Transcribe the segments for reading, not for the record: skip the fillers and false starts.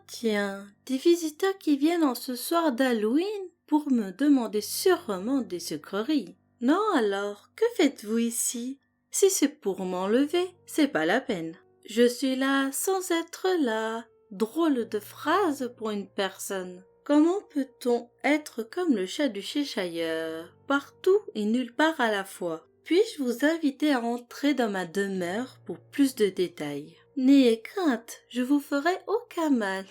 Tiens, des visiteurs qui viennent en ce soir d'Halloween pour me demander sûrement des sucreries. Non alors, que faites-vous ici? Si c'est pour m'enlever, c'est pas la peine. Je suis là sans être là. Drôle de phrase pour une personne. Comment peut-on être comme le chat du Cheshire, partout et nulle part à la fois? Puis-je vous inviter à entrer dans ma demeure pour plus de détails? N'ayez crainte, je vous ferai aucun mal.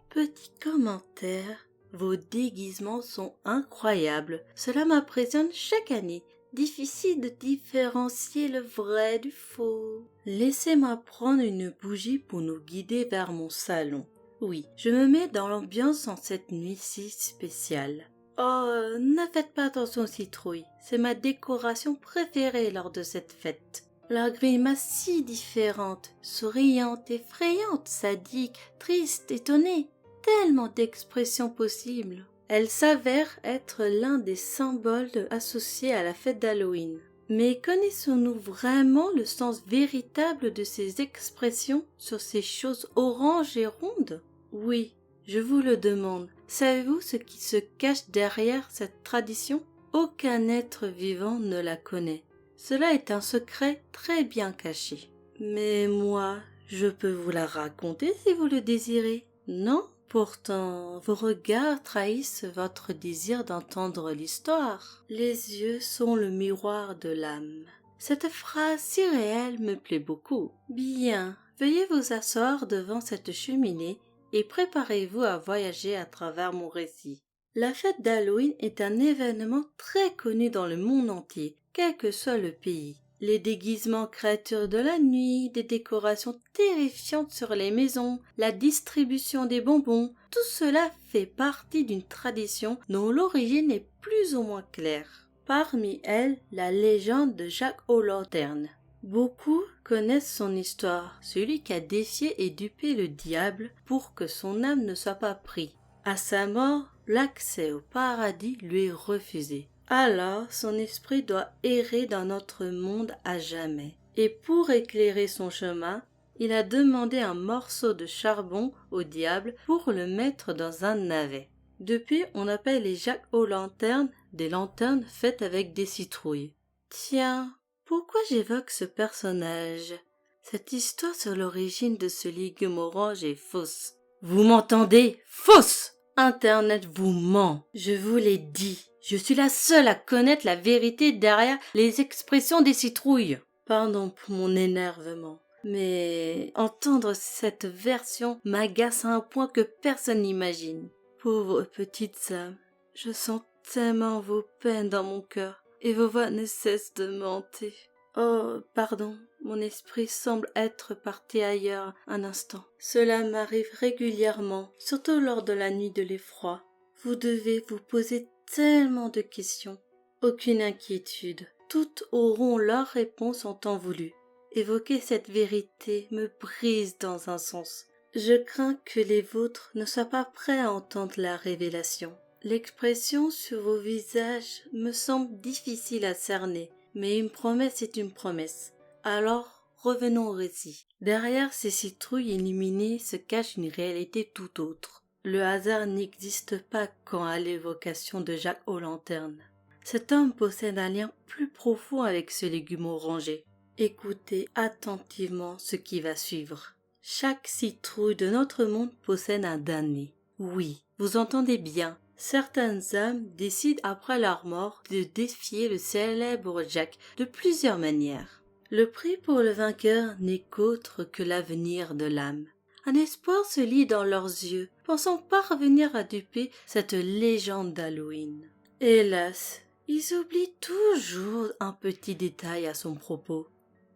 Petit commentaire, vos déguisements sont incroyables. Cela m'impressionne chaque année. Difficile de différencier le vrai du faux. Laissez-moi prendre une bougie pour nous guider vers mon salon. Oui, je me mets dans l'ambiance en cette nuit si spéciale. Oh, ne faites pas attention aux citrouilles. C'est ma décoration préférée lors de cette fête. Leur grimace si différente, souriante, effrayante, sadique, triste, étonnée. Tellement d'expressions possibles. Elle s'avère être l'un des symboles associés à la fête d'Halloween. Mais connaissons-nous vraiment le sens véritable de ces expressions sur ces choses oranges et rondes? Oui, je vous le demande. Savez-vous ce qui se cache derrière cette tradition? Aucun être vivant ne la connaît. Cela est un secret très bien caché. Mais moi, je peux vous la raconter si vous le désirez. Non? Pourtant, vos regards trahissent votre désir d'entendre l'histoire. Les yeux sont le miroir de l'âme. Cette phrase si réelle me plaît beaucoup. Bien, veuillez vous asseoir devant cette cheminée et préparez-vous à voyager à travers mon récit. La fête d'Halloween est un événement très connu dans le monde entier, quel que soit le pays. Les déguisements créatures de la nuit, des décorations terrifiantes sur les maisons, la distribution des bonbons, tout cela fait partie d'une tradition dont l'origine est plus ou moins claire. Parmi elles, la légende de Jacques O'Lanterne. Beaucoup connaissent son histoire, celui qui a défié et dupé le diable pour que son âme ne soit pas prise. À sa mort, l'accès au paradis lui est refusé. Alors son esprit doit errer dans notre monde à jamais. Et pour éclairer son chemin, il a demandé un morceau de charbon au diable pour le mettre dans un navet. Depuis, on appelle les Jacques aux lanternes des lanternes faites avec des citrouilles. Tiens, pourquoi j'évoque ce personnage? Cette histoire sur l'origine de ce légume orange est fausse. Vous m'entendez? Fausse! Internet vous ment. Je vous l'ai dit. Je suis la seule à connaître la vérité derrière les expressions des citrouilles. Pardon pour mon énervement. Mais entendre cette version m'agace à un point que personne n'imagine. Pauvre petites âmes, je sens tellement vos peines dans mon cœur et vos voix ne cessent de me hanter. Oh, pardon, mon esprit semble être parti ailleurs un instant. Cela m'arrive régulièrement, surtout lors de la nuit de l'effroi. Vous devez vous poser tellement de questions. Aucune inquiétude, toutes auront leur réponse en temps voulu. Évoquer cette vérité me brise dans un sens. Je crains que les vôtres ne soient pas prêts à entendre la révélation. L'expression sur vos visages me semble difficile à cerner, mais une promesse est une promesse. Alors, revenons au récit. Derrière ces citrouilles illuminées se cache une réalité tout autre. Le hasard n'existe pas quand à l'évocation de Jacques aux lanternes. Cet homme possède un lien plus profond avec ce légume orangé. Écoutez attentivement ce qui va suivre. Chaque citrouille de notre monde possède un damné. Oui, vous entendez bien. Certaines âmes décident après leur mort de défier le célèbre Jacques de plusieurs manières. Le prix pour le vainqueur n'est qu'autre que l'avenir de l'âme. Un espoir se lit dans leurs yeux, pensant parvenir à duper cette légende d'Halloween. Hélas, ils oublient toujours un petit détail à son propos.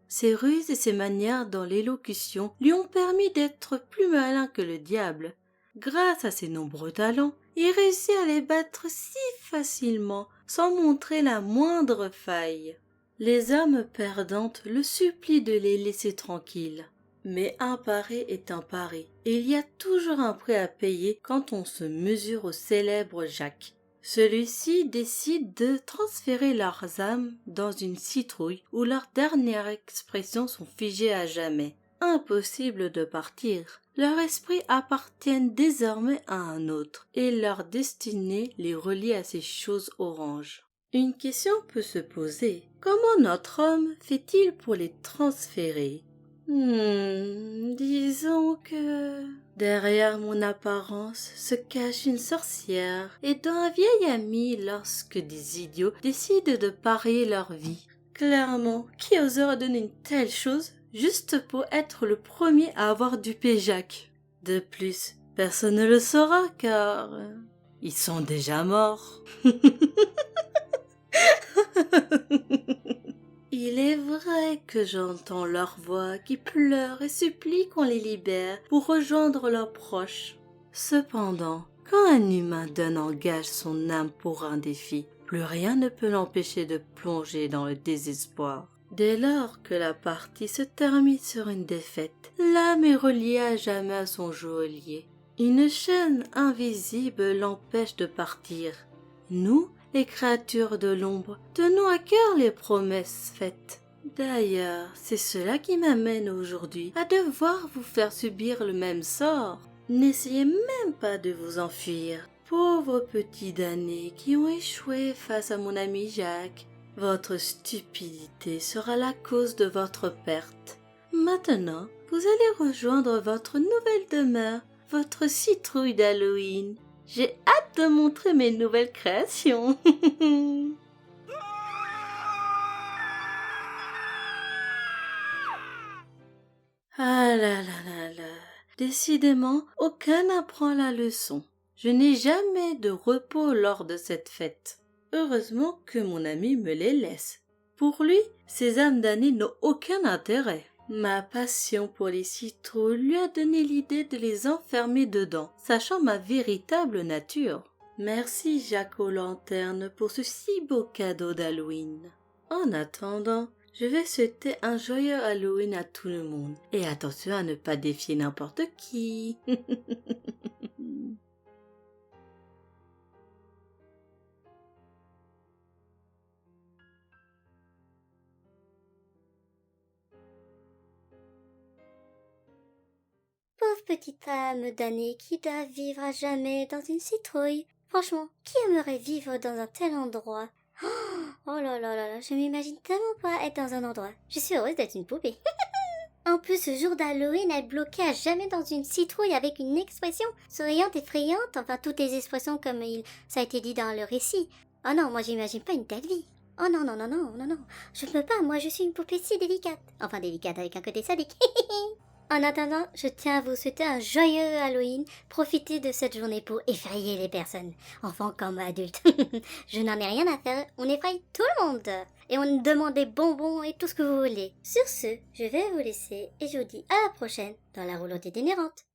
Ses ruses et ses manières dans l'élocution lui ont permis d'être plus malin que le diable. grâce à ses nombreux talents, il réussit à les battre si facilement, sans montrer la moindre faille. Les âmes perdantes le supplient de les laisser tranquilles. Mais un pari est un pari, et il y a toujours un prix à payer quand on se mesure au célèbre Jacques. Celui-ci décide de transférer leurs âmes dans une citrouille où leurs dernières expressions sont figées à jamais. Impossible de partir. Leurs esprits appartiennent désormais à un autre, et leur destinée les relie à ces choses oranges. Une question peut se poser. Comment notre homme fait-il pour les transférer? Disons que derrière mon apparence se cache une sorcière et un vieil ami lorsque des idiots décident de parier leur vie. Clairement, qui oserait donner une telle chose juste pour être le premier à avoir dupé Jacques? De plus, personne ne le saura car ils sont déjà morts. Il est vrai que j'entends leurs voix qui pleurent et supplient qu'on les libère pour rejoindre leurs proches. Cependant, quand un humain donne en gage son âme pour un défi, plus rien ne peut l'empêcher de plonger dans le désespoir. Dès lors que la partie se termine sur une défaite, l'âme est reliée à jamais à son geôlier. Une chaîne invisible l'empêche de partir. Nous, les créatures de l'ombre, tenons à cœur les promesses faites. D'ailleurs, c'est cela qui m'amène aujourd'hui à devoir vous faire subir le même sort. N'essayez même pas de vous enfuir. Pauvres petits damnés qui ont échoué face à mon ami Jacques, votre stupidité sera la cause de votre perte. Maintenant, vous allez rejoindre votre nouvelle demeure, votre citrouille d'Halloween. J'ai hâte de montrer mes nouvelles créations. Ah là là là là. Décidément, aucun n'apprend la leçon. Je n'ai jamais de repos lors de cette fête. Heureusement que mon ami me les laisse. Pour lui, ces âmes damnées n'ont aucun intérêt. Ma passion pour les citrouilles lui a donné l'idée de les enfermer dedans, sachant ma véritable nature. Merci Jacques aux lanternes pour ce si beau cadeau d'Halloween. En attendant, je vais souhaiter un joyeux Halloween à tout le monde. Et attention à ne pas défier n'importe qui. Pauvre petite âme damnée qui doit vivre à jamais dans une citrouille. Franchement, qui aimerait vivre dans un tel endroit? Oh là là là là, je m'imagine tellement pas être dans un endroit. Je suis heureuse d'être une poupée. En plus, ce jour d'Halloween, être bloquée à jamais dans une citrouille avec une expression souriante, effrayante, enfin toutes les expressions comme ça a été dit dans le récit. Oh non, moi j'imagine pas une telle vie. Oh non, non, non, non, non, non. Je peux pas, moi je suis une poupée si délicate. Enfin délicate avec un côté sadique. En attendant, je tiens à vous souhaiter un joyeux Halloween. Profitez de cette journée pour effrayer les personnes, enfants comme adultes. Je n'en ai rien à faire, on effraie tout le monde. Et on demande des bonbons et tout ce que vous voulez. Sur ce, je vais vous laisser et je vous dis à la prochaine dans la roulotte itinérante.